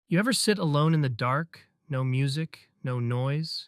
You ever sit alone in the dark? No music, no noise,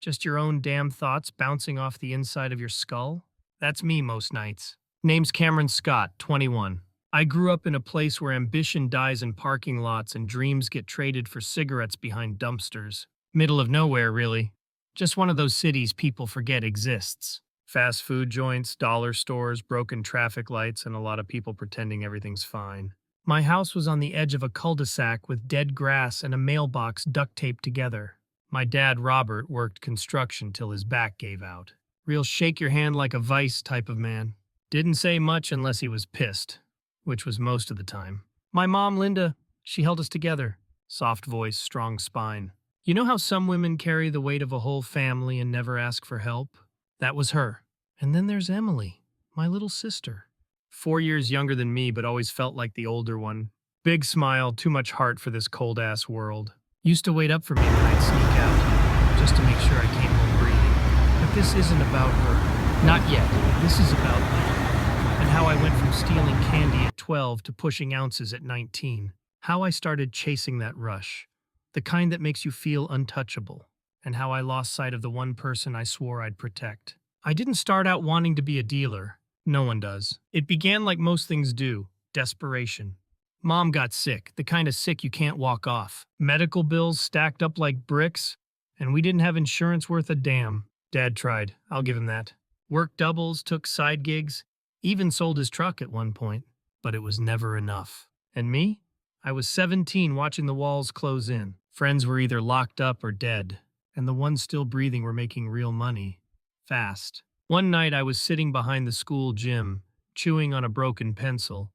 just your own damn thoughts bouncing off the inside of your skull? That's me most nights. Name's Cameron Scott, 21. I grew up in a place where ambition dies in parking lots and dreams get traded for cigarettes behind dumpsters. Middle of nowhere, really. Just one of those cities people forget exists. Fast food joints, dollar stores, broken traffic lights, and a lot of people pretending everything's fine. My house was on the edge of a cul-de-sac with dead grass and a mailbox duct taped together. My dad, Robert, worked construction till his back gave out. Real shake your hand like a vice type of man. Didn't say much unless he was pissed, which was most of the time. My mom, Linda, she held us together. Soft voice, strong spine. You know how some women carry the weight of a whole family and never ask for help? That was her. And then there's Emily, my little sister. 4 years younger than me, but always felt like the older one. Big smile, too much heart for this cold-ass world. Used to wait up for me when I'd sneak out, just to make sure I came home breathing. But this isn't about her. Not yet. This is about me. And how I went from stealing candy at 12 to pushing ounces at 19. How I started chasing that rush. The kind that makes you feel untouchable. And how I lost sight of the one person I swore I'd protect. I didn't start out wanting to be a dealer. No one does. It began like most things do. Desperation. Mom got sick, the kind of sick you can't walk off. Medical bills stacked up like bricks, and we didn't have insurance worth a damn. Dad tried, I'll give him that. Worked doubles, took side gigs, even sold his truck at one point. But it was never enough. And me? I was 17 watching the walls close in. Friends were either locked up or dead, and the ones still breathing were making real money. Fast. One night I was sitting behind the school gym, chewing on a broken pencil,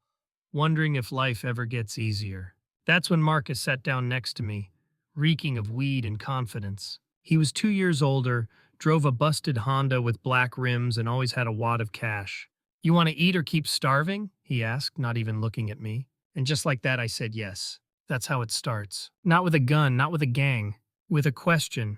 wondering if life ever gets easier. That's when Marcus sat down next to me, reeking of weed and confidence. He was 2 years older, drove a busted Honda with black rims, and always had a wad of cash. "You want to eat or keep starving?" he asked, not even looking at me. And just like that, I said yes. That's how it starts. Not with a gun, not with a gang, with a question,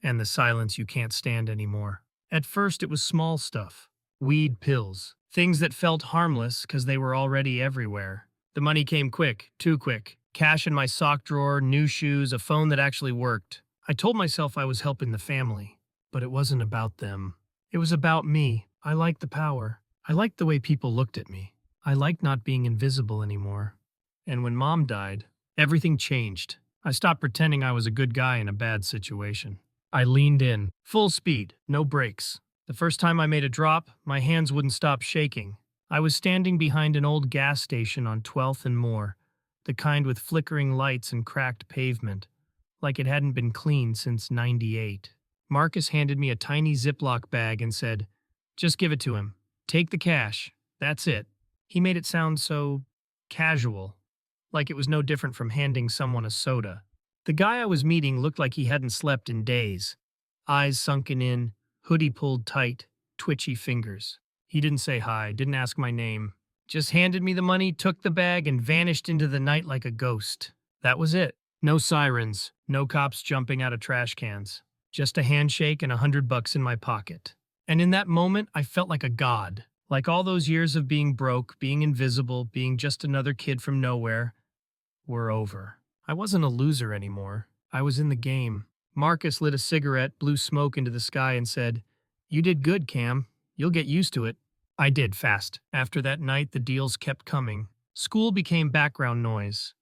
and the silence you can't stand anymore. At first, it was small stuff. Weed pills. Things that felt harmless because they were already everywhere. The money came quick, too quick. Cash in my sock drawer, new shoes, a phone that actually worked. I told myself I was helping the family, but it wasn't about them. It was about me. I liked the power. I liked the way people looked at me. I liked not being invisible anymore. And when Mom died, everything changed. I stopped pretending I was a good guy in a bad situation. I leaned in, full speed, no brakes. The first time I made a drop, my hands wouldn't stop shaking. I was standing behind an old gas station on 12th and Moore, the kind with flickering lights and cracked pavement, like it hadn't been cleaned since '98. Marcus handed me a tiny Ziploc bag and said, "Just give it to him. Take the cash. That's it." He made it sound so casual, like it was no different from handing someone a soda. The guy I was meeting looked like he hadn't slept in days. Eyes sunken in, hoodie pulled tight, twitchy fingers. He didn't say hi, didn't ask my name. Just handed me the money, took the bag, and vanished into the night like a ghost. That was it. No sirens, no cops jumping out of trash cans. Just a handshake and $100 in my pocket. And in that moment, I felt like a god. Like all those years of being broke, being invisible, being just another kid from nowhere, were over. I wasn't a loser anymore. I was in the game. Marcus lit a cigarette, blew smoke into the sky, and said, "You did good, Cam. You'll get used to it." I did, fast. After that night, the deals kept coming. School became background noise.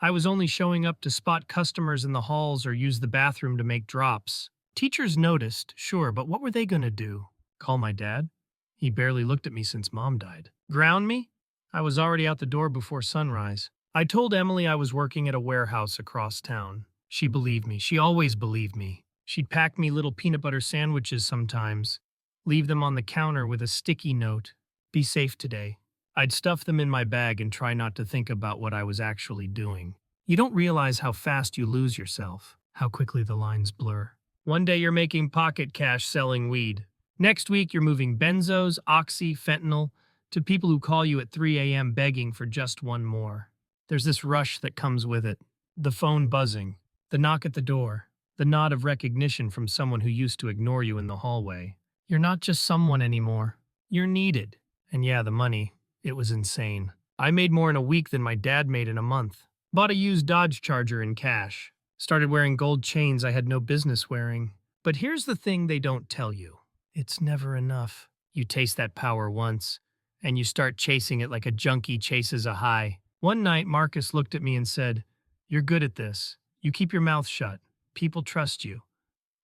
I was only showing up to spot customers in the halls or use the bathroom to make drops. Teachers noticed, sure, but what were they going to do? Call my dad? He barely looked at me since Mom died. Ground me? I was already out the door before sunrise. I told Emily I was working at a warehouse across town. She believed me. She always believed me. She'd pack me little peanut butter sandwiches sometimes, leave them on the counter with a sticky note, "Be safe today." I'd stuff them in my bag and try not to think about what I was actually doing. You don't realize how fast you lose yourself, how quickly the lines blur. One day you're making pocket cash selling weed. Next week you're moving benzos, oxy, fentanyl, to people who call you at 3 a.m. begging for just one more. There's this rush that comes with it. The phone buzzing, the knock at the door, the nod of recognition from someone who used to ignore you in the hallway. You're not just someone anymore. You're needed. And yeah, the money, it was insane. I made more in a week than my dad made in a month. Bought a used Dodge Charger in cash. Started wearing gold chains I had no business wearing. But here's the thing they don't tell you. It's never enough. You taste that power once, and you start chasing it like a junkie chases a high. One night, Marcus looked at me and said, "You're good at this. You keep your mouth shut. People trust you.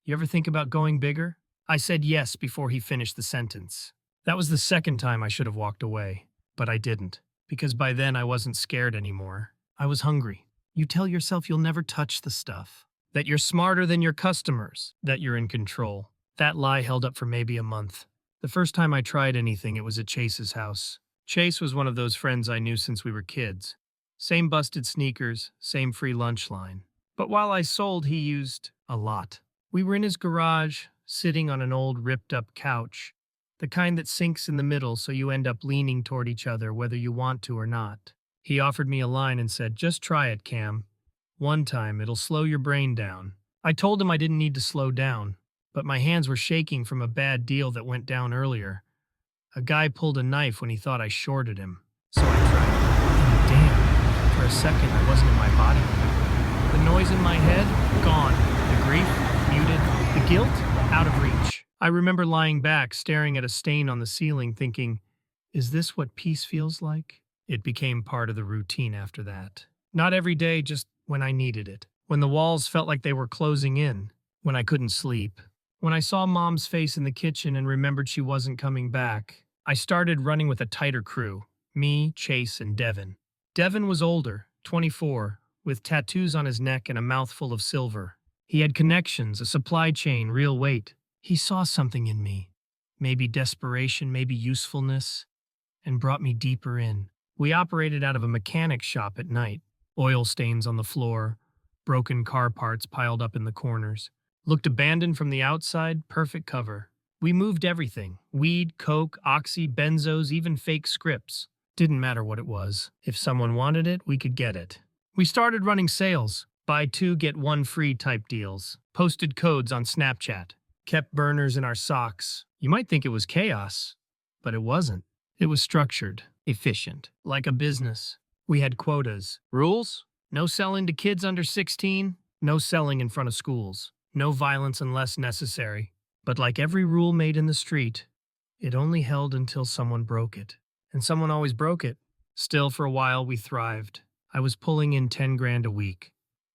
You ever think about going bigger?" I said yes before he finished the sentence. That was the second time I should have walked away, but I didn't, because by then I wasn't scared anymore. I was hungry. You tell yourself you'll never touch the stuff, that you're smarter than your customers, that you're in control. That lie held up for maybe a month. The first time I tried anything, it was at Chase's house. Chase was one of those friends I knew since we were kids. Same busted sneakers, same free lunch line. But while I sold, he used a lot. We were in his garage, sitting on an old ripped-up couch, the kind that sinks in the middle so you end up leaning toward each other whether you want to or not. He offered me a line and said, "Just try it, Cam. One time, it'll slow your brain down." I told him I didn't need to slow down, but my hands were shaking from a bad deal that went down earlier. A guy pulled a knife when he thought I shorted him, so I tried. And damn, for a second I wasn't in my body. The noise in my head, gone. The grief, muted. The guilt, out of reach. I remember lying back, staring at a stain on the ceiling, thinking, is this what peace feels like? It became part of the routine after that. Not every day, just when I needed it. When the walls felt like they were closing in. When I couldn't sleep. When I saw Mom's face in the kitchen and remembered she wasn't coming back. I started running with a tighter crew. Me, Chase, and Devin. Devin was older, 24, with tattoos on his neck and a mouthful of silver. He had connections, a supply chain, real weight. He saw something in me. Maybe desperation, maybe usefulness, and brought me deeper in. We operated out of a mechanic shop at night. Oil stains on the floor, broken car parts piled up in the corners. Looked abandoned from the outside, perfect cover. We moved everything. Weed, coke, oxy, benzos, even fake scripts. Didn't matter what it was. If someone wanted it, we could get it. We started running sales. Buy two, get one free type deals. Posted codes on Snapchat. Kept burners in our socks. You might think it was chaos, but it wasn't. It was structured, efficient, like a business. We had quotas. Rules? No selling to kids under 16. No selling in front of schools. No violence unless necessary. But like every rule made in the street, it only held until someone broke it. And someone always broke it. Still, for a while, we thrived. I was pulling in 10 grand a week.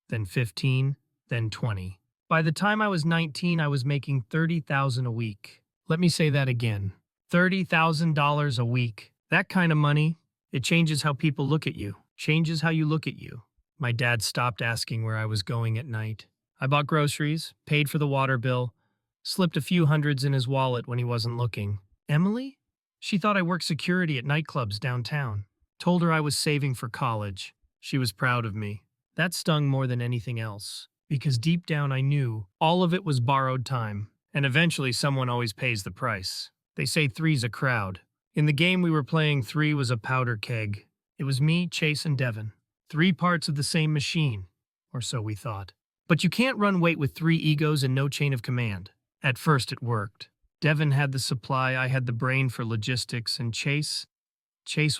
Then 15, then 20. By the time I was 19, I was making $30,000 a week. Let me say that again. $30,000 a week. That kind of money, it changes how people look at you. Changes how you look at you. My dad stopped asking where I was going at night. I bought groceries, paid for the water bill, slipped a few hundreds in his wallet when he wasn't looking. Emily? She thought I worked security at nightclubs downtown. Told her I was saving for college. She was proud of me. That stung more than anything else, because deep down I knew all of it was borrowed time, and eventually someone always pays the price. They say three's a crowd. In the game we were playing, three was a powder keg. It was me, Chase, and Devin. 3 parts of the same machine, or so we thought. But you can't run weight with 3 egos and no chain of command. At first it worked. Devin had the supply, I had the brain for logistics, and Chase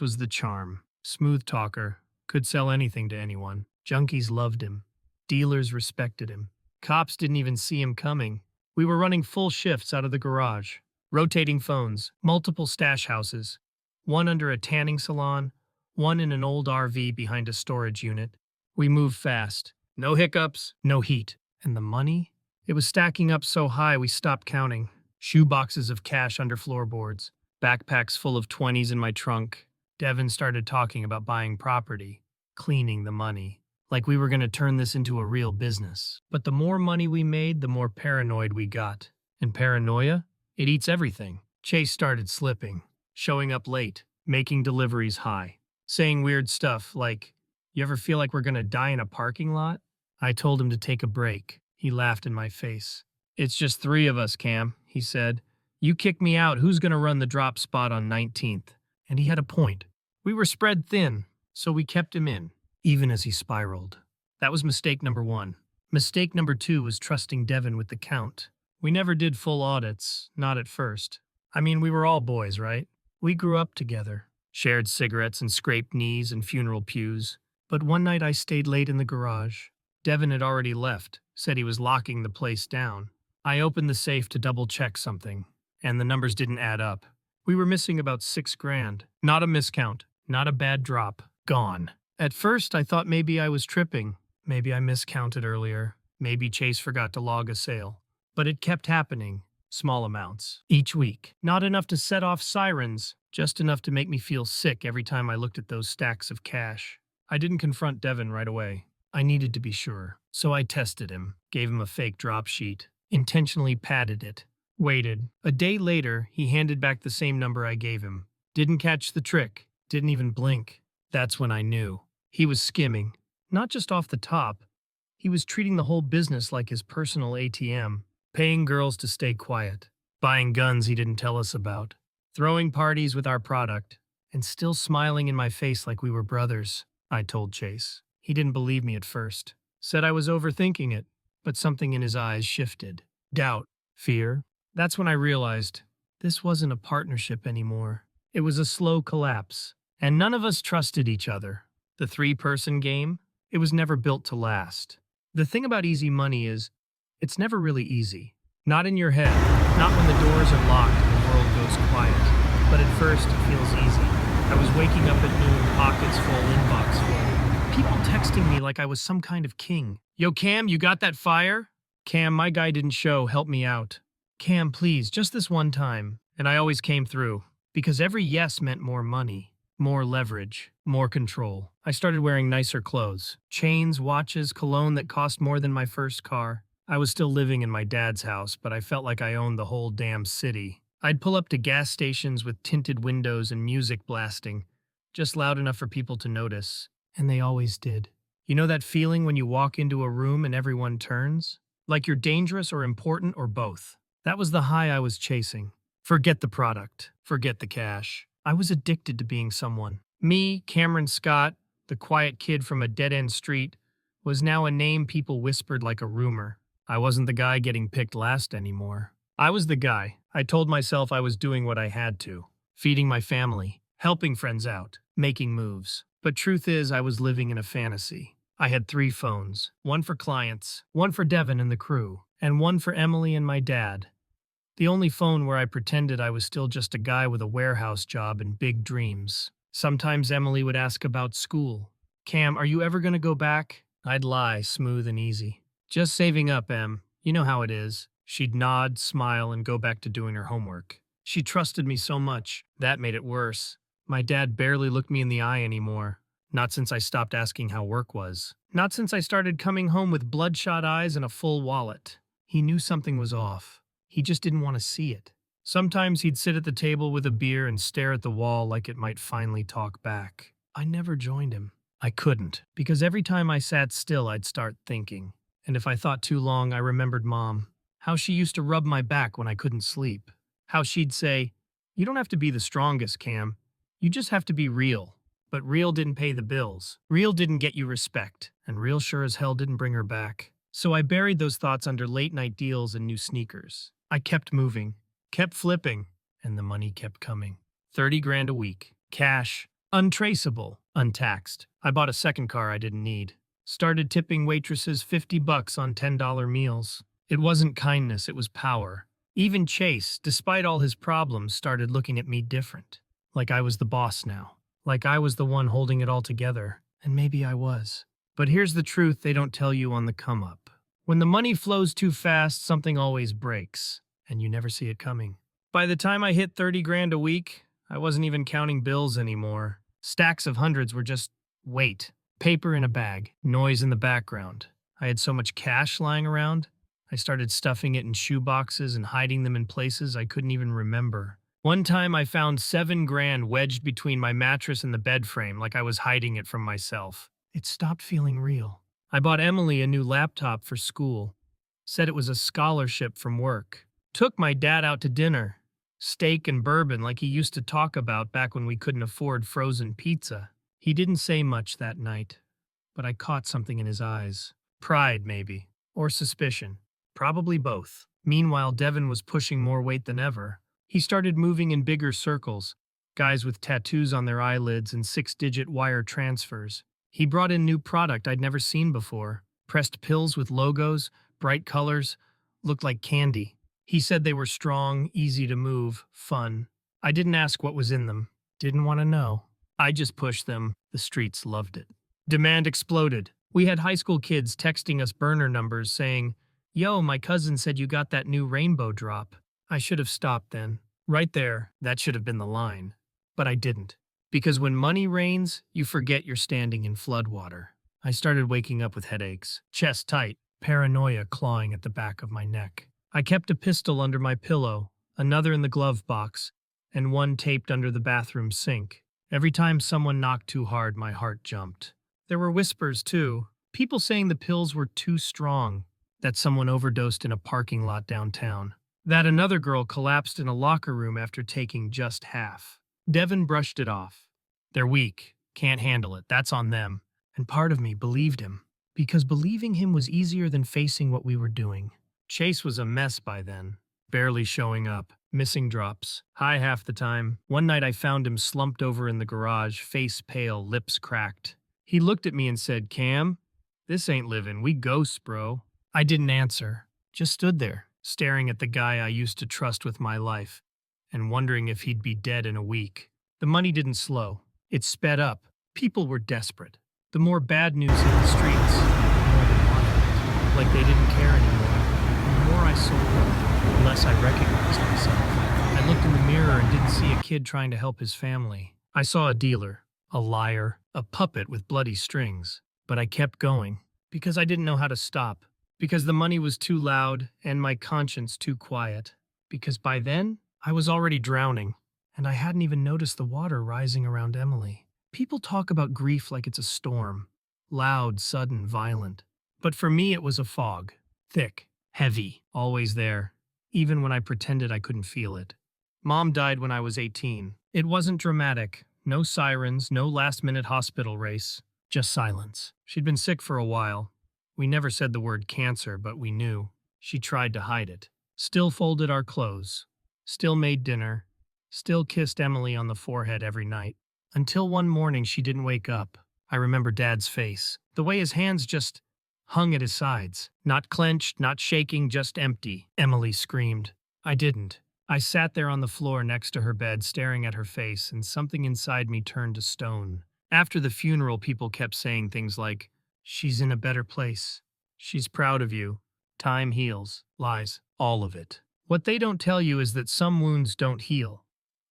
was the charm. Smooth talker, could sell anything to anyone. Junkies loved him. Dealers respected him. Cops didn't even see him coming. We were running full shifts out of the garage. Rotating phones, multiple stash houses. One under a tanning salon, one in an old RV behind a storage unit. We moved fast. No hiccups, no heat. And the money? It was stacking up so high we stopped counting. Shoe boxes of cash under floorboards. Backpacks full of 20s in my trunk. Devin started talking about buying property. Cleaning the money. Like we were going to turn this into a real business. But the more money we made, the more paranoid we got. And paranoia? It eats everything. Chase started slipping. Showing up late. Making deliveries high. Saying weird stuff like, "You ever feel like we're going to die in a parking lot?" I told him to take a break. He laughed in my face. "It's just 3 of us, Cam," he said. "You kick me out, who's going to run the drop spot on 19th? And he had a point. We were spread thin, so we kept him in, even as he spiraled. That was mistake number 1. Mistake number 2 was trusting Devin with the count. We never did full audits, not at first. I mean, we were all boys, right? We grew up together. Shared cigarettes and scraped knees and funeral pews. But one night I stayed late in the garage. Devin had already left, said he was locking the place down. I opened the safe to double check something, and the numbers didn't add up. We were missing about 6 grand. Not a miscount, not a bad drop. Gone. At first, I thought maybe I was tripping. Maybe I miscounted earlier. Maybe Chase forgot to log a sale. But it kept happening. Small amounts. Each week. Not enough to set off sirens, just enough to make me feel sick every time I looked at those stacks of cash. I didn't confront Devin right away. I needed to be sure. So I tested him, gave him a fake drop sheet, intentionally padded it, waited. A day later, he handed back the same number I gave him. Didn't catch the trick. Didn't even blink. That's when I knew. He was skimming. Not just off the top. He was treating the whole business like his personal ATM. Paying girls to stay quiet. Buying guns he didn't tell us about. Throwing parties with our product. And still smiling in my face like we were brothers, I told Chase. He didn't believe me at first. Said I was overthinking it. But something in his eyes shifted. Doubt. Fear. That's when I realized this wasn't a partnership anymore. It was a slow collapse. And none of us trusted each other. The 3-person game? It was never built to last. The thing about easy money is, it's never really easy. Not in your head. Not when the doors are locked and the world goes quiet. But at first, it feels easy. I was waking up at noon, pockets full, inbox full. People texting me like I was some kind of king. Yo, Cam, you got that fire? Cam, my guy didn't show. Help me out. Cam, please, just this one time. And I always came through. Because every yes meant more money. More leverage, more control. I started wearing nicer clothes. Chains, watches, cologne that cost more than my first car. I was still living in my dad's house, but I felt like I owned the whole damn city. I'd pull up to gas stations with tinted windows and music blasting, just loud enough for people to notice. And they always did. You know that feeling when you walk into a room and everyone turns? Like you're dangerous or important or both. That was the high I was chasing. Forget the product. Forget the cash. I was addicted to being someone. Me, Cameron Scott, the quiet kid from a dead-end street, was now a name people whispered like a rumor. I wasn't the guy getting picked last anymore. I was the guy. I told myself I was doing what I had to. Feeding my family, helping friends out, making moves. But truth is, I was living in a fantasy. I had 3 phones. One for clients, one for Devin and the crew, and one for Emily and my dad. The only phone where I pretended I was still just a guy with a warehouse job and big dreams. Sometimes Emily would ask about school. Cam, are you ever going to go back? I'd lie, smooth and easy. Just saving up, Em. You know how it is. She'd nod, smile, and go back to doing her homework. She trusted me so much. That made it worse. My dad barely looked me in the eye anymore. Not since I stopped asking how work was. Not since I started coming home with bloodshot eyes and a full wallet. He knew something was off. He just didn't want to see it. Sometimes he'd sit at the table with a beer and stare at the wall like it might finally talk back. I never joined him. I couldn't, because every time I sat still, I'd start thinking. And if I thought too long, I remembered Mom. How she used to rub my back when I couldn't sleep. How she'd say, "You don't have to be the strongest, Cam. You just have to be real." But real didn't pay the bills. Real didn't get you respect. And real sure as hell didn't bring her back. So I buried those thoughts under late-night deals and new sneakers. I kept moving, kept flipping, and the money kept coming. 30 grand a week. Cash. Untraceable. Untaxed. I bought a second car I didn't need. Started tipping waitresses $50 on $10 meals. It wasn't kindness, it was power. Even Chase, despite all his problems, started looking at me different. Like I was the boss now. Like I was the one holding it all together. And maybe I was. But here's the truth they don't tell you on the come-up. When the money flows too fast, something always breaks, and you never see it coming. By the time I hit 30 grand a week, I wasn't even counting bills anymore. Stacks of hundreds were just weight. Paper in a bag, noise in the background. I had so much cash lying around, I started stuffing it in shoe boxes and hiding them in places I couldn't even remember. One time I found 7 grand wedged between my mattress and the bed frame like I was hiding it from myself. It stopped feeling real. I bought Emily a new laptop for school. Said it was a scholarship from work. Took my dad out to dinner. Steak and bourbon like he used to talk about back when we couldn't afford frozen pizza. He didn't say much that night, but I caught something in his eyes. Pride, maybe. Or suspicion. Probably both. Meanwhile, Devin was pushing more weight than ever. He started moving in bigger circles. Guys with tattoos on their eyelids and 6-digit wire transfers. He brought in new product I'd never seen before. Pressed pills with logos, bright colors, looked like candy. He said they were strong, easy to move, fun. I didn't ask what was in them. Didn't want to know. I just pushed them. The streets loved it. Demand exploded. We had high school kids texting us burner numbers saying, "Yo, my cousin said you got that new rainbow drop." I should have stopped then. Right there, that should have been the line. But I didn't. Because when money rains, you forget you're standing in floodwater. I started waking up with headaches, chest tight, paranoia clawing at the back of my neck. I kept a pistol under my pillow, another in the glove box, and one taped under the bathroom sink. Every time someone knocked too hard, my heart jumped. There were whispers, too. People saying the pills were too strong, that someone overdosed in a parking lot downtown, that another girl collapsed in a locker room after taking just half. Devin brushed it off. They're weak, can't handle it, that's on them. And part of me believed him, because believing him was easier than facing what we were doing. Chase was a mess by then, barely showing up, missing drops, high half the time. One night I found him slumped over in the garage, face pale, lips cracked. He looked at me and said, "Cam, this ain't living, we ghosts, bro." I didn't answer, just stood there, staring at the guy I used to trust with my life, and wondering if he'd be dead in a week. The money didn't slow. It sped up. People were desperate. The more bad news hit the streets, the more they wanted it. Like they didn't care anymore. And the more I sold, the less I recognized myself. I looked in the mirror and didn't see a kid trying to help his family. I saw a dealer, a liar, a puppet with bloody strings. But I kept going, because I didn't know how to stop. Because the money was too loud and my conscience too quiet. Because by then, I was already drowning, and I hadn't even noticed the water rising around Emily. People talk about grief like it's a storm, loud, sudden, violent. But for me, it was a fog, thick, heavy, always there, even when I pretended I couldn't feel it. Mom died when I was 18. It wasn't dramatic, no sirens, no last-minute hospital race, just silence. She'd been sick for a while. We never said the word cancer, but we knew. She tried to hide it. Still folded our clothes. Still made dinner. Still kissed Emily on the forehead every night. Until one morning she didn't wake up. I remember Dad's face. The way his hands just hung at his sides. Not clenched, not shaking, just empty. Emily screamed. I didn't. I sat there on the floor next to her bed, staring at her face, and something inside me turned to stone. After the funeral, people kept saying things like, "She's in a better place. She's proud of you. Time heals." Lies. All of it. What they don't tell you is that some wounds don't heal.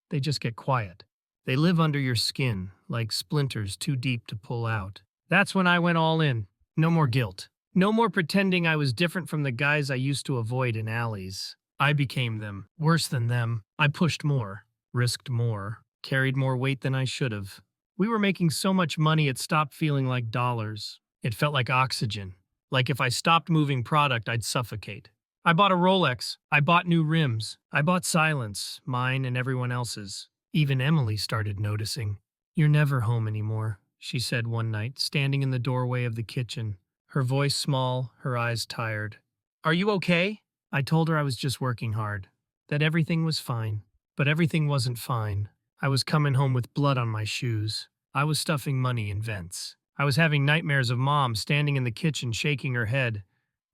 They just get quiet. They live under your skin, like splinters too deep to pull out. That's when I went all in. No more guilt. No more pretending I was different from the guys I used to avoid in alleys. I became them. Worse than them. I pushed more, risked more, carried more weight than I should have. We were making so much money it stopped feeling like dollars. It felt like oxygen. Like if I stopped moving product, I'd suffocate. I bought a Rolex. I bought new rims. I bought silence, mine and everyone else's. Even Emily started noticing. "You're never home anymore," she said one night, standing in the doorway of the kitchen, her voice small, her eyes tired. "Are you okay?" I told her I was just working hard, that everything was fine. But everything wasn't fine. I was coming home with blood on my shoes. I was stuffing money in vents. I was having nightmares of Mom standing in the kitchen shaking her head.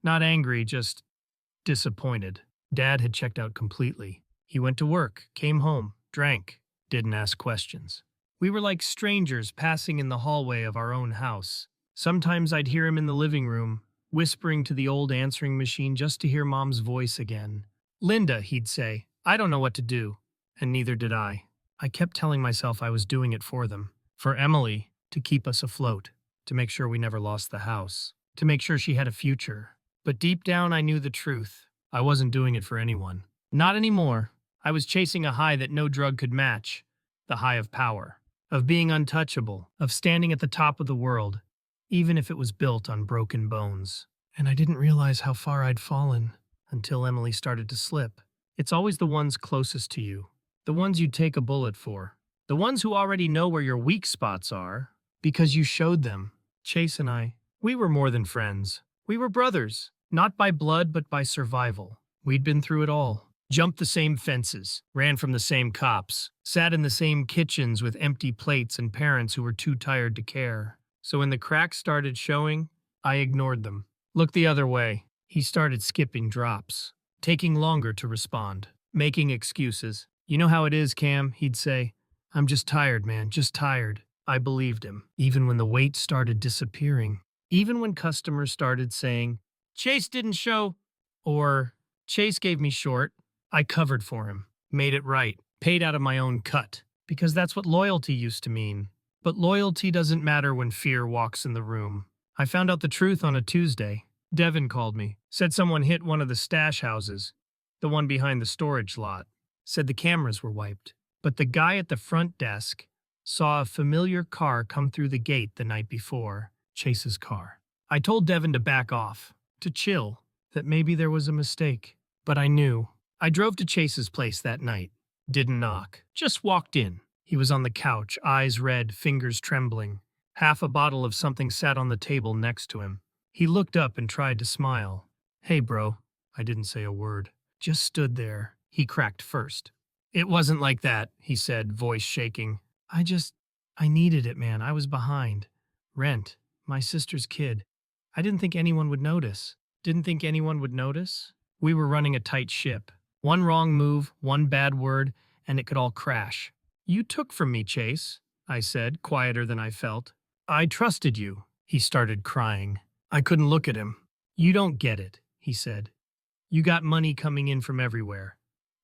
Not angry, just disappointed. Dad had checked out completely. He went to work, came home, drank, didn't ask questions. We were like strangers passing in the hallway of our own house. Sometimes I'd hear him in the living room, whispering to the old answering machine just to hear Mom's voice again. "Linda," he'd say, "I don't know what to do." And neither did I. I kept telling myself I was doing it for them. For Emily, to keep us afloat, to make sure we never lost the house, to make sure she had a future. But deep down I knew the truth. I wasn't doing it for anyone. Not anymore. I was chasing a high that no drug could match. The high of power. Of being untouchable. Of standing at the top of the world. Even if it was built on broken bones. And I didn't realize how far I'd fallen until Emily started to slip. It's always the ones closest to you. The ones you'd take a bullet for. The ones who already know where your weak spots are. Because you showed them. Chase and I, we were more than friends. We were brothers. Not by blood, but by survival. We'd been through it all. Jumped the same fences, ran from the same cops, sat in the same kitchens with empty plates and parents who were too tired to care. So when the cracks started showing, I ignored them. Looked the other way. He started skipping drops, taking longer to respond, making excuses. You know how it is, Cam, he'd say. I'm just tired, man, just tired. I believed him, even when the wait started disappearing. Even when customers started saying, Chase didn't show, or Chase gave me short, I covered for him, made it right, paid out of my own cut, because that's what loyalty used to mean. But loyalty doesn't matter when fear walks in the room. I found out the truth on a Tuesday. Devin called me, said someone hit one of the stash houses, the one behind the storage lot, said the cameras were wiped. But the guy at the front desk saw a familiar car come through the gate the night before, Chase's car. I told Devin to back off, to chill, that maybe there was a mistake. But I knew. I drove to Chase's place that night. Didn't knock. Just walked in. He was on the couch, eyes red, fingers trembling. Half a bottle of something sat on the table next to him. He looked up and tried to smile. Hey, bro. I didn't say a word. Just stood there. He cracked first. It wasn't like that, he said, voice shaking. I needed it, man. I was behind. Rent. My sister's kid. I didn't think anyone would notice. Didn't think anyone would notice? We were running a tight ship. One wrong move, one bad word, and it could all crash. You took from me, Chase, I said, quieter than I felt. I trusted you. He started crying. I couldn't look at him. You don't get it, he said. You got money coming in from everywhere.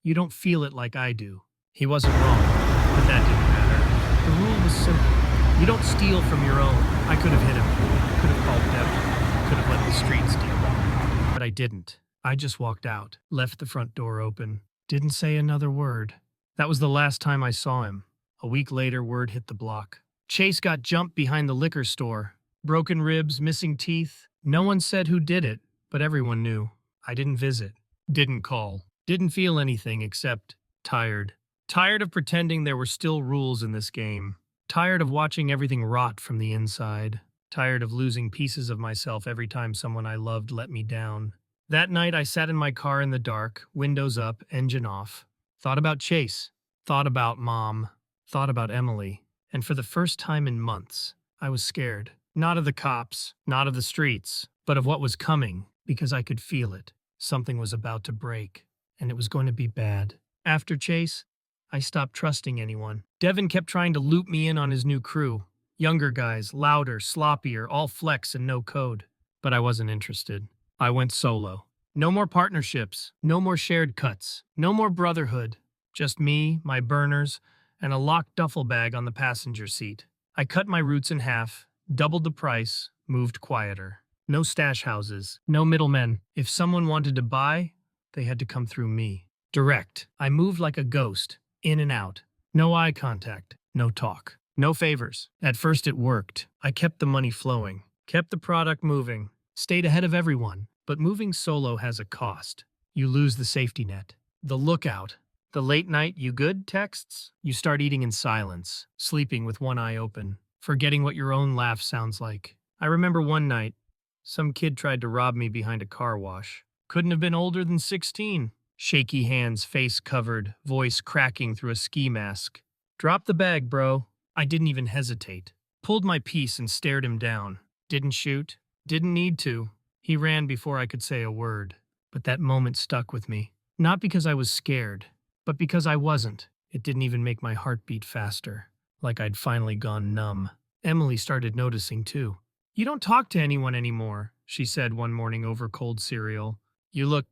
You don't feel it like I do. He wasn't wrong, but that didn't matter. The rule was simple. You don't steal from your own. I could have hit him. Could have called Devin. Could have let the streets deal with him. But I didn't. I just walked out, left the front door open, didn't say another word. That was the last time I saw him. A week later, word hit the block. Chase got jumped behind the liquor store. Broken ribs, missing teeth. No one said who did it, but everyone knew. I didn't visit. Didn't call. Didn't feel anything except tired. Tired of pretending there were still rules in this game. Tired of watching everything rot from the inside. Tired of losing pieces of myself every time someone I loved let me down. That night I sat in my car in the dark, windows up, engine off. Thought about Chase. Thought about Mom. Thought about Emily. And for the first time in months, I was scared. Not of the cops, not of the streets, but of what was coming, because I could feel it. Something was about to break, and it was going to be bad. After Chase, I stopped trusting anyone. Devin kept trying to loop me in on his new crew. Younger guys, louder, sloppier, all flex and no code. But I wasn't interested. I went solo. No more partnerships, no more shared cuts, no more brotherhood. Just me, my burners, and a locked duffel bag on the passenger seat. I cut my routes in half, doubled the price, moved quieter. No stash houses, no middlemen. If someone wanted to buy, they had to come through me. Direct. I moved like a ghost, in and out. No eye contact, no talk, no favors. At first it worked. I kept the money flowing, kept the product moving, stayed ahead of everyone. But moving solo has a cost. You lose the safety net, the lookout, the late night "you good" texts. You start eating in silence, sleeping with one eye open, forgetting what your own laugh sounds like. I remember one night, some kid tried to rob me behind a car wash. Couldn't have been older than 16. Shaky hands, face covered, voice cracking through a ski mask. Drop the bag, bro. I didn't even hesitate. Pulled my piece and stared him down. Didn't shoot. Didn't need to. He ran before I could say a word, but that moment stuck with me. Not because I was scared, but because I wasn't. It didn't even make my heart beat faster, like I'd finally gone numb. Emily started noticing too. You don't talk to anyone anymore, she said one morning over cold cereal. You look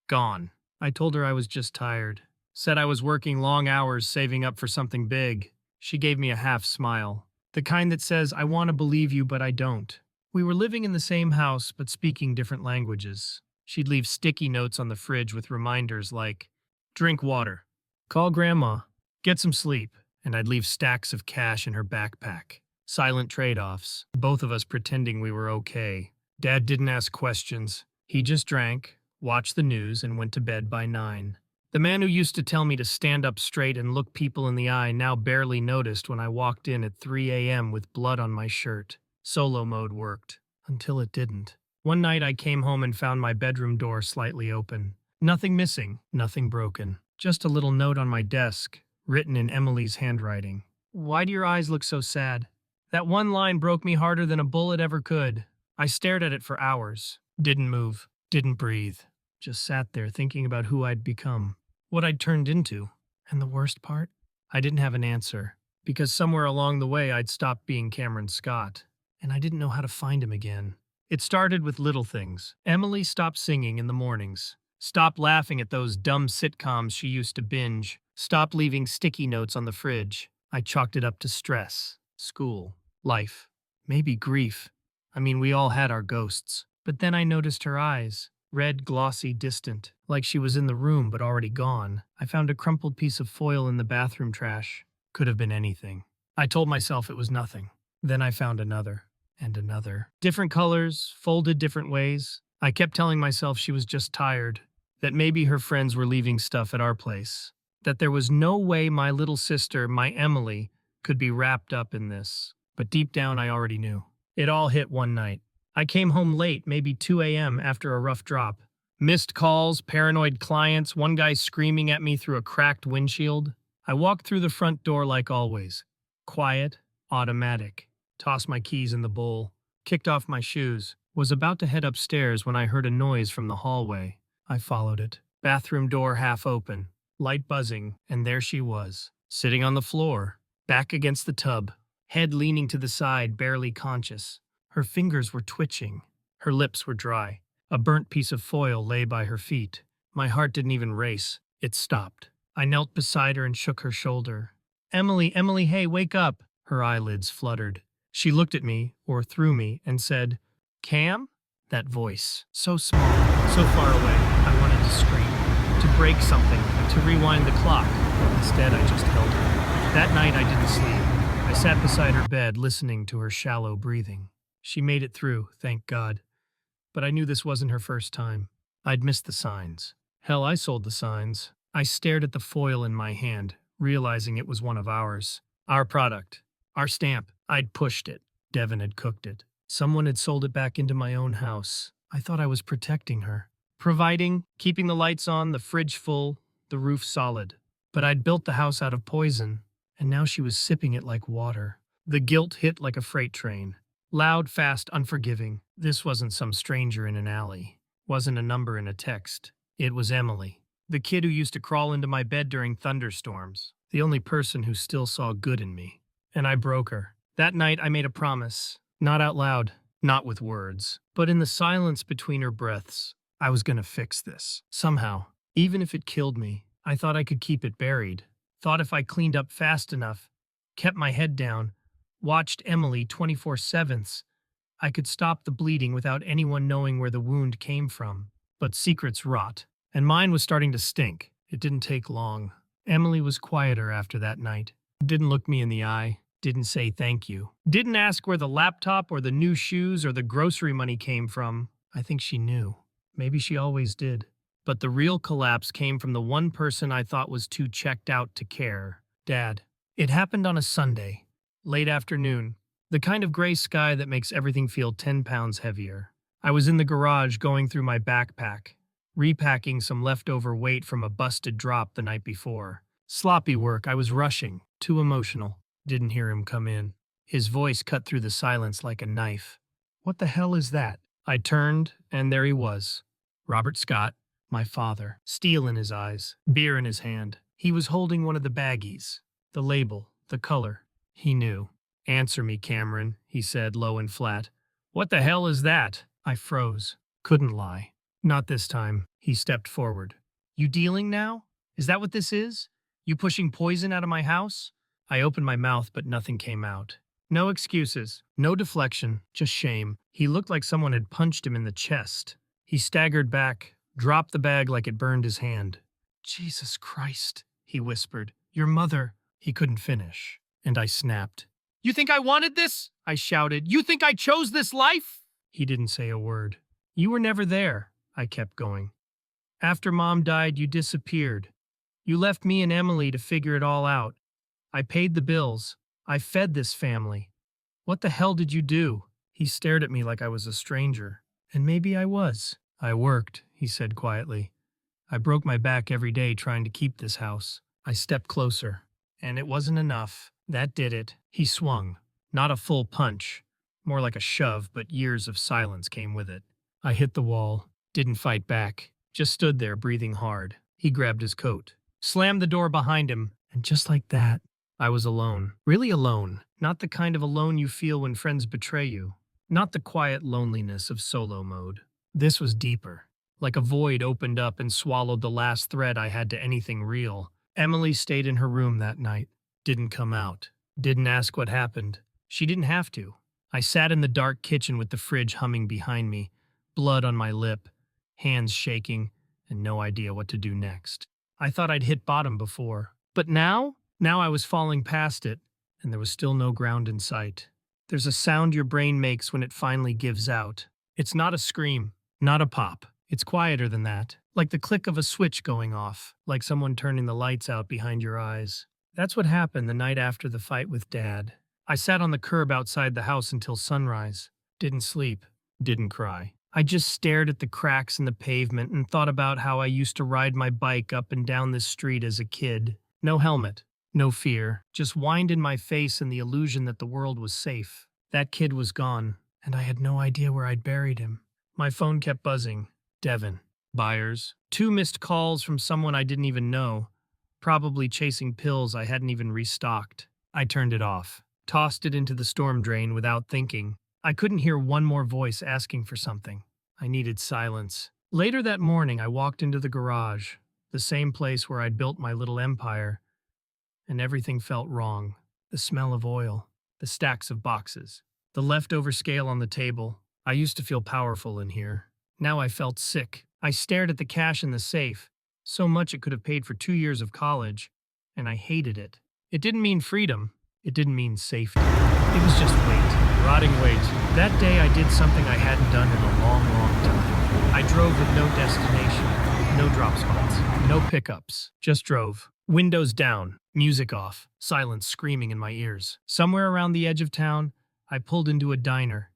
gone. I told her I was just tired. Said I was working long hours saving up for something big. She gave me a half smile, the kind that says, I want to believe you, but I don't. We were living in the same house, but speaking different languages. She'd leave sticky notes on the fridge with reminders like, drink water, call grandma, get some sleep, and I'd leave stacks of cash in her backpack. Silent trade-offs, both of us pretending we were okay. Dad didn't ask questions. He just drank, watched the news, and went to bed by 9. The man who used to tell me to stand up straight and look people in the eye now barely noticed when I walked in at 3 a.m. with blood on my shirt. Solo mode worked, until it didn't. One night I came home and found my bedroom door slightly open. Nothing missing, nothing broken. Just a little note on my desk, written in Emily's handwriting. Why do your eyes look so sad? That one line broke me harder than a bullet ever could. I stared at it for hours. Didn't move. Didn't breathe. Just sat there thinking about who I'd become. What I'd turned into. And the worst part? I didn't have an answer. Because somewhere along the way I'd stopped being Cameron Scott. And I didn't know how to find him again. It started with little things. Emily stopped singing in the mornings. Stopped laughing at those dumb sitcoms she used to binge. Stopped leaving sticky notes on the fridge. I chalked it up to stress, school, life, maybe grief. I mean, we all had our ghosts. But then I noticed her eyes. Red, glossy, distant, like she was in the room but already gone. I found a crumpled piece of foil in the bathroom trash. Could have been anything. I told myself it was nothing. Then I found another. And another. Different colors, folded different ways. I kept telling myself she was just tired, that maybe her friends were leaving stuff at our place, that there was no way my little sister, my Emily, could be wrapped up in this. But deep down I already knew. It all hit one night. I came home late, maybe 2 a.m. after a rough drop. Missed calls, paranoid clients, one guy screaming at me through a cracked windshield. I walked through the front door like always. Quiet, automatic. Tossed my keys in the bowl, kicked off my shoes, was about to head upstairs when I heard a noise from the hallway. I followed it. Bathroom door half open, light buzzing, and there she was, sitting on the floor, back against the tub, head leaning to the side, barely conscious. Her fingers were twitching. Her lips were dry. A burnt piece of foil lay by her feet. My heart didn't even race. It stopped. I knelt beside her and shook her shoulder. Emily, Emily, hey, wake up. Her eyelids fluttered. She looked at me, or through me, and said, Cam? That voice, so small, so far away, I wanted to scream, to break something, to rewind the clock. Instead, I just held her. That night, I didn't sleep. I sat beside her bed, listening to her shallow breathing. She made it through, thank God. But I knew this wasn't her first time. I'd missed the signs. Hell, I sold the signs. I stared at the foil in my hand, realizing it was one of ours. Our product. Our stamp. I'd pushed it. Devin had cooked it. Someone had sold it back into my own house. I thought I was protecting her. Providing, keeping the lights on, the fridge full, the roof solid. But I'd built the house out of poison, and now she was sipping it like water. The guilt hit like a freight train. Loud, fast, unforgiving. This wasn't some stranger in an alley. Wasn't a number in a text. It was Emily. The kid who used to crawl into my bed during thunderstorms. The only person who still saw good in me. And I broke her. That night I made a promise. Not out loud, not with words, but in the silence between her breaths. I was gonna fix this. Somehow. Even if it killed me, I thought I could keep it buried. Thought if I cleaned up fast enough, kept my head down, watched Emily 24/7, I could stop the bleeding without anyone knowing where the wound came from. But secrets rot, and mine was starting to stink. It didn't take long. Emily was quieter after that night. Didn't look me in the eye. Didn't say thank you. Didn't ask where the laptop or the new shoes or the grocery money came from. I think she knew. Maybe she always did. But the real collapse came from the one person I thought was too checked out to care. Dad. It happened on a Sunday. Late afternoon. The kind of gray sky that makes everything feel 10 pounds heavier. I was in the garage going through my backpack, repacking some leftover weight from a busted drop the night before. Sloppy work, I was rushing, too emotional. Didn't hear him come in. His voice cut through the silence like a knife. What the hell is that? I turned, and there he was. Robert Scott, my father. Steel in his eyes, beer in his hand. He was holding one of the baggies. The label, the color. He knew. Answer me, Cameron, he said, low and flat. What the hell is that? I froze. Couldn't lie. Not this time. He stepped forward. You dealing now? Is that what this is? You pushing poison out of my house? I opened my mouth, but nothing came out. No excuses, no deflection, just shame. He looked like someone had punched him in the chest. He staggered back, dropped the bag like it burned his hand. Jesus Christ, he whispered. Your mother. He couldn't finish, and I snapped. You think I wanted this? I shouted. You think I chose this life? He didn't say a word. You were never there, I kept going. After Mom died, you disappeared. You left me and Emily to figure it all out. I paid the bills. I fed this family. What the hell did you do? He stared at me like I was a stranger. And maybe I was. I worked, he said quietly. I broke my back every day trying to keep this house. I stepped closer. And it wasn't enough. That did it. He swung. Not a full punch, more like a shove, but years of silence came with it. I hit the wall, didn't fight back, just stood there breathing hard. He grabbed his coat, slammed the door behind him, and just like that, I was alone. Really alone. Not the kind of alone you feel when friends betray you. Not the quiet loneliness of solo mode. This was deeper. Like a void opened up and swallowed the last thread I had to anything real. Emily stayed in her room that night. Didn't come out. Didn't ask what happened. She didn't have to. I sat in the dark kitchen with the fridge humming behind me, blood on my lip, hands shaking, and no idea what to do next. I thought I'd hit bottom before. But now I was falling past it, and there was still no ground in sight. There's a sound your brain makes when it finally gives out. It's not a scream, not a pop. It's quieter than that, like the click of a switch going off, like someone turning the lights out behind your eyes. That's what happened the night after the fight with Dad. I sat on the curb outside the house until sunrise. Didn't sleep, didn't cry. I just stared at the cracks in the pavement and thought about how I used to ride my bike up and down this street as a kid. No helmet, no fear, just wind in my face and the illusion that the world was safe. That kid was gone, and I had no idea where I'd buried him. My phone kept buzzing. Devin. Byers. 2 missed calls from someone I didn't even know, probably chasing pills I hadn't even restocked. I turned it off, tossed it into the storm drain without thinking. I couldn't hear one more voice asking for something. I needed silence. Later that morning, I walked into the garage, the same place where I'd built my little empire, and everything felt wrong. The smell of oil, the stacks of boxes, the leftover scale on the table. I used to feel powerful in here. Now I felt sick. I stared at the cash in the safe, so much it could have paid for 2 years of college, and I hated it. It didn't mean freedom. It didn't mean safety. It was just weight, rotting weight. That day I did something I hadn't done in a long, long time. I drove with no destination, no drop spots, no pickups, just drove. Windows down, music off, silence screaming in my ears. Somewhere around the edge of town, I pulled into a diner.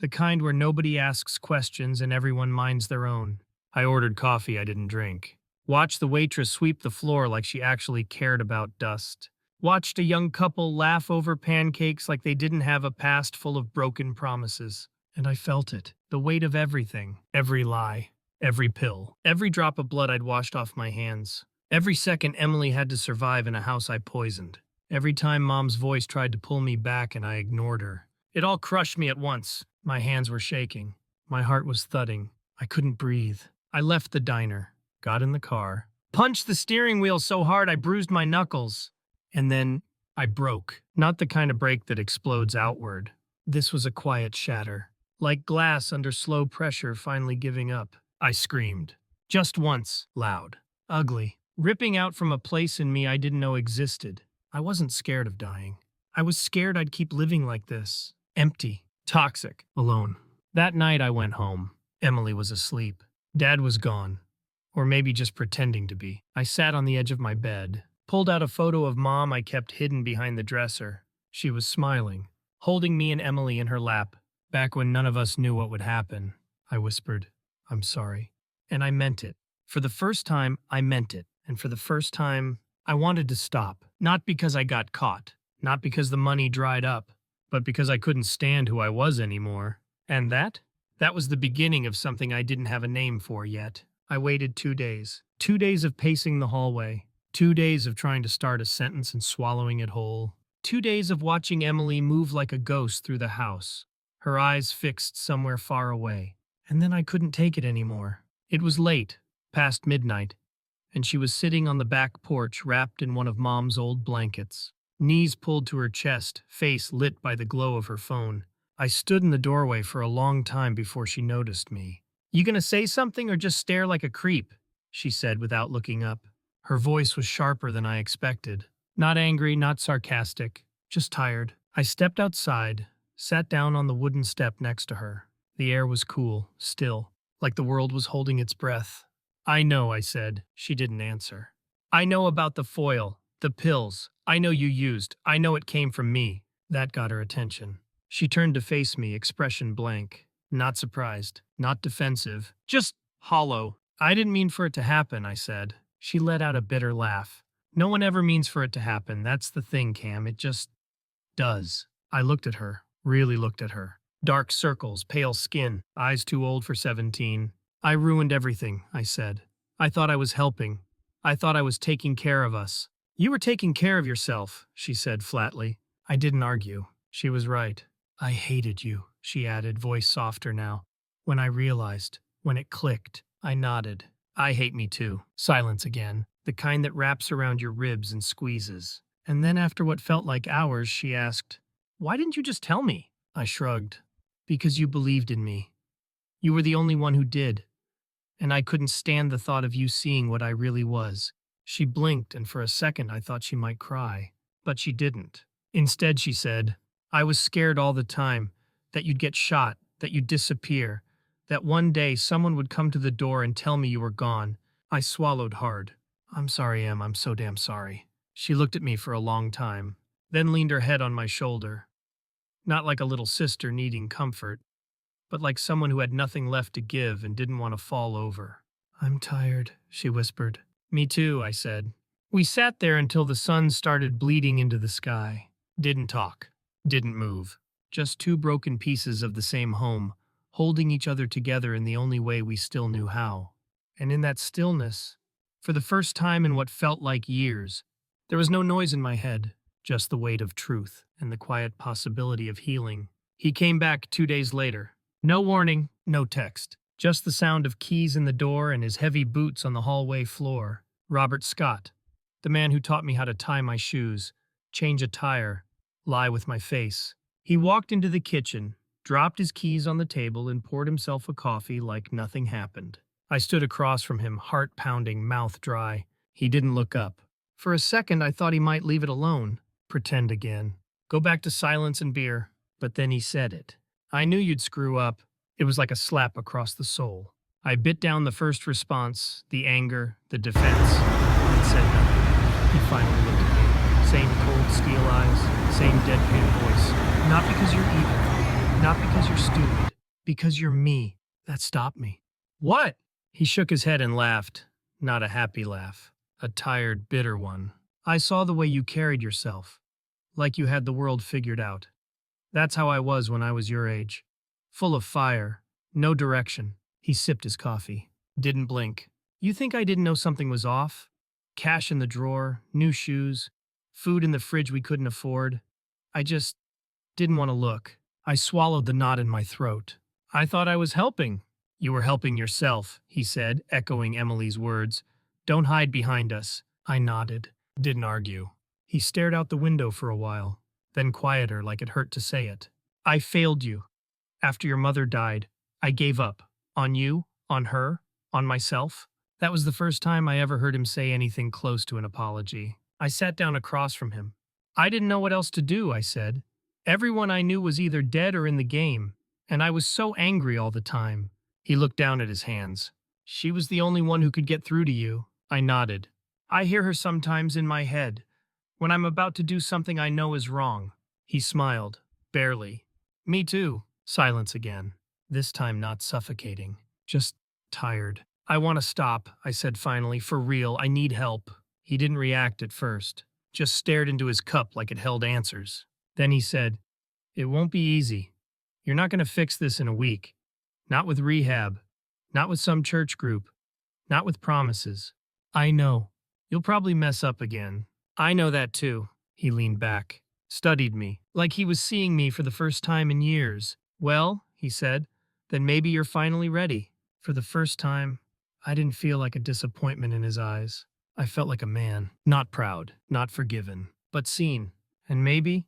The kind where nobody asks questions and everyone minds their own. I ordered coffee I didn't drink. Watched the waitress sweep the floor like she actually cared about dust. Watched a young couple laugh over pancakes like they didn't have a past full of broken promises. And I felt it. The weight of everything. Every lie. Every pill. Every drop of blood I'd washed off my hands. Every second Emily had to survive in a house I poisoned. Every time Mom's voice tried to pull me back and I ignored her. It all crushed me at once. My hands were shaking. My heart was thudding. I couldn't breathe. I left the diner, got in the car, punched the steering wheel so hard I bruised my knuckles. And then I broke. Not the kind of break that explodes outward. This was a quiet shatter, like glass under slow pressure finally giving up. I screamed. Just once, loud, ugly, ripping out from a place in me I didn't know existed. I wasn't scared of dying. I was scared I'd keep living like this. Empty. Toxic. Alone. That night I went home. Emily was asleep. Dad was gone. Or maybe just pretending to be. I sat on the edge of my bed, pulled out a photo of Mom I kept hidden behind the dresser. She was smiling, holding me and Emily in her lap. Back when none of us knew what would happen, I whispered, "I'm sorry." And I meant it. For the first time, I meant it. And for the first time, I wanted to stop. Not because I got caught. Not because the money dried up. But because I couldn't stand who I was anymore. And that was the beginning of something I didn't have a name for yet. I waited 2 days. 2 days of pacing the hallway. 2 days of trying to start a sentence and swallowing it whole. 2 days of watching Emily move like a ghost through the house, her eyes fixed somewhere far away. And then I couldn't take it anymore. It was late, past midnight, and she was sitting on the back porch wrapped in one of Mom's old blankets. Knees pulled to her chest, face lit by the glow of her phone. I stood in the doorway for a long time before she noticed me. "You gonna say something or just stare like a creep?" she said without looking up. Her voice was sharper than I expected. Not angry, not sarcastic, just tired. I stepped outside, sat down on the wooden step next to her. The air was cool, still, like the world was holding its breath. "I know," I said. She didn't answer. "I know about the foil. The pills. I know you used. I know it came from me." That got her attention. She turned to face me, expression blank. Not surprised. Not defensive. Just hollow. "I didn't mean for it to happen," I said. She let out a bitter laugh. "No one ever means for it to happen. That's the thing, Cam. It just does." I looked at her, really looked at her. Dark circles, pale skin, eyes too old for 17. I ruined everything, I said. I thought I was helping. I thought I was taking care of us. You were taking care of yourself, she said flatly. I didn't argue. She was right. I hated you, she added, voice softer now. When I realized, when it clicked, I nodded. I hate me too. Silence again, the kind that wraps around your ribs and squeezes. And then after what felt like hours, she asked, "Why didn't you just tell me?" I shrugged. Because you believed in me. You were the only one who did. And I couldn't stand the thought of you seeing what I really was. She blinked, and for a second I thought she might cry. But she didn't. Instead, she said, I was scared all the time that you'd get shot, that you'd disappear, that one day someone would come to the door and tell me you were gone. I swallowed hard. I'm sorry, Em, I'm so damn sorry. She looked at me for a long time, then leaned her head on my shoulder. Not like a little sister needing comfort, but like someone who had nothing left to give and didn't want to fall over. I'm tired, she whispered. Me too, I said. We sat there until the sun started bleeding into the sky. Didn't talk. Didn't move. Just two broken pieces of the same home, holding each other together in the only way we still knew how. And in that stillness, for the first time in what felt like years, there was no noise in my head, just the weight of truth and the quiet possibility of healing. He came back 2 days later. No warning, no text. Just the sound of keys in the door and his heavy boots on the hallway floor. Robert Scott, the man who taught me how to tie my shoes, change a tire, lie with my face. He walked into the kitchen, dropped his keys on the table, and poured himself a coffee like nothing happened. I stood across from him, heart pounding, mouth dry. He didn't look up. For a second, I thought he might leave it alone. Pretend again. Go back to silence and beer. But then he said it. I knew you'd screw up. It was like a slap across the soul. I bit down the first response, the anger, the defense, and said nothing. He finally looked at me. Same cold steel eyes, same deadpan voice. Not because you're evil, not because you're stupid, because you're me. That stopped me. What? He shook his head and laughed. Not a happy laugh. A tired, bitter one. I saw the way you carried yourself. Like you had the world figured out. That's how I was when I was your age. Full of fire. No direction. He sipped his coffee. Didn't blink. You think I didn't know something was off? Cash in the drawer, new shoes, food in the fridge we couldn't afford. I just didn't want to look. I swallowed the knot in my throat. I thought I was helping. You were helping yourself, he said, echoing Emily's words. Don't hide behind us. I nodded. Didn't argue. He stared out the window for a while, then quieter, like it hurt to say it. I failed you. After your mother died, I gave up. On you, on her, on myself. That was the first time I ever heard him say anything close to an apology. I sat down across from him. I didn't know what else to do, I said. Everyone I knew was either dead or in the game, and I was so angry all the time. He looked down at his hands. She was the only one who could get through to you. I nodded. I hear her sometimes in my head, when I'm about to do something I know is wrong. He smiled, barely. Me too. Silence again. This time not suffocating, just tired. I want to stop, I said finally, for real, I need help. He didn't react at first, just stared into his cup like it held answers. Then he said, It won't be easy. You're not going to fix this in a week. Not with rehab, not with some church group, not with promises. I know. You'll probably mess up again. I know that too. He leaned back, studied me, like he was seeing me for the first time in years. Well, he said, then maybe you're finally ready. For the first time, I didn't feel like a disappointment in his eyes. I felt like a man, not proud, not forgiven, but seen. And maybe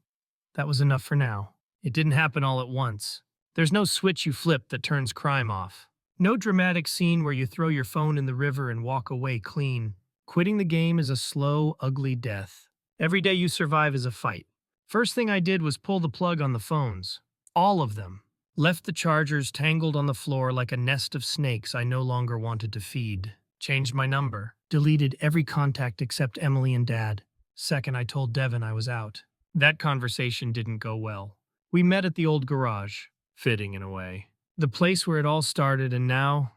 that was enough for now. It didn't happen all at once. There's no switch you flip that turns crime off. No dramatic scene where you throw your phone in the river and walk away clean. Quitting the game is a slow, ugly death. Every day you survive is a fight. First thing I did was pull the plug on the phones. All of them. Left the chargers tangled on the floor like a nest of snakes I no longer wanted to feed. Changed my number. Deleted every contact except Emily and Dad. Second, I told Devin I was out. That conversation didn't go well. We met at the old garage. Fitting in a way. The place where it all started and now,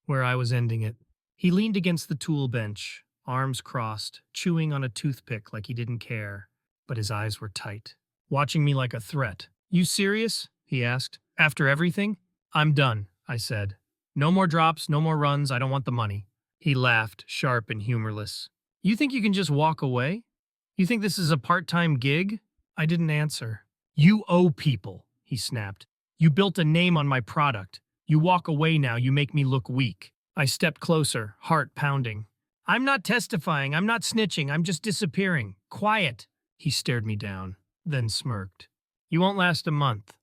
where I was ending it. He leaned against the tool bench, arms crossed, chewing on a toothpick like he didn't care, but his eyes were tight. watching me like a threat. You serious? He asked. After everything? I'm done, I said. No more drops, no more runs, I don't want the money. He laughed, sharp and humorless. You think you can just walk away? You think this is a part-time gig? I didn't answer. You owe people, he snapped. You built a name on my product. You walk away now, you make me look weak. I stepped closer, heart pounding. I'm not testifying, I'm not snitching, I'm just disappearing. Quiet. He stared me down, then smirked. You won't last a month.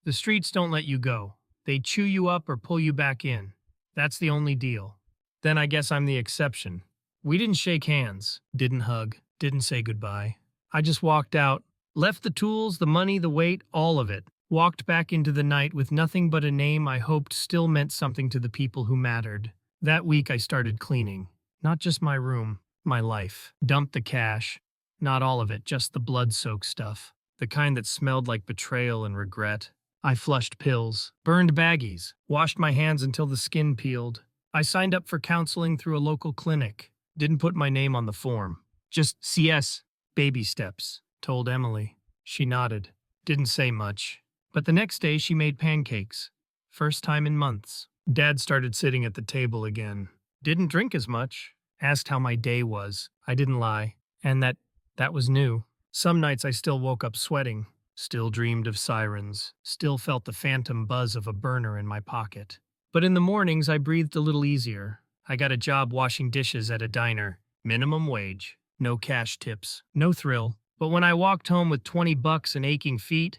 The streets don't let you go. They chew you up or pull you back in. That's the only deal. Then I guess I'm the exception. We didn't shake hands, didn't hug, didn't say goodbye. I just walked out, left the tools, the money, the weight, all of it. Walked back into the night with nothing but a name I hoped still meant something to the people who mattered. That week I started cleaning. Not just my room, my life. Dumped the cash. Not all of it, just the blood-soaked stuff. The kind that smelled like betrayal and regret. I flushed pills, burned baggies, washed my hands until the skin peeled. I signed up for counseling through a local clinic. Didn't put my name on the form. Just CS, baby steps, told Emily. She nodded. Didn't say much. But the next day she made pancakes. First time in months. Dad started sitting at the table again. Didn't drink as much. Asked how my day was. I didn't lie. And that was new. Some nights I still woke up sweating. Still dreamed of sirens. Still felt the phantom buzz of a burner in my pocket. But in the mornings I breathed a little easier. I got a job washing dishes at a diner. Minimum wage. No cash tips. No thrill. But when I walked home with $20 and aching feet,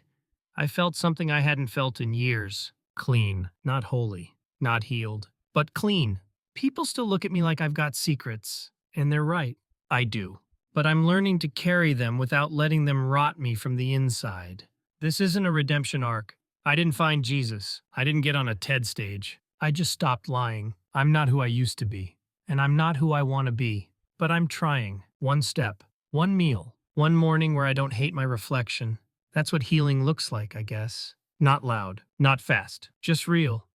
I felt something I hadn't felt in years. Clean. Not holy. Not healed. But clean. People still look at me like I've got secrets. And they're right. I do. But I'm learning to carry them without letting them rot me from the inside. This isn't a redemption arc. I didn't find Jesus. I didn't get on a TED stage. I just stopped lying. I'm not who I used to be. And I'm not who I want to be. But I'm trying. One step. One meal. One morning where I don't hate my reflection. That's what healing looks like, I guess. Not loud. Not fast. Just real.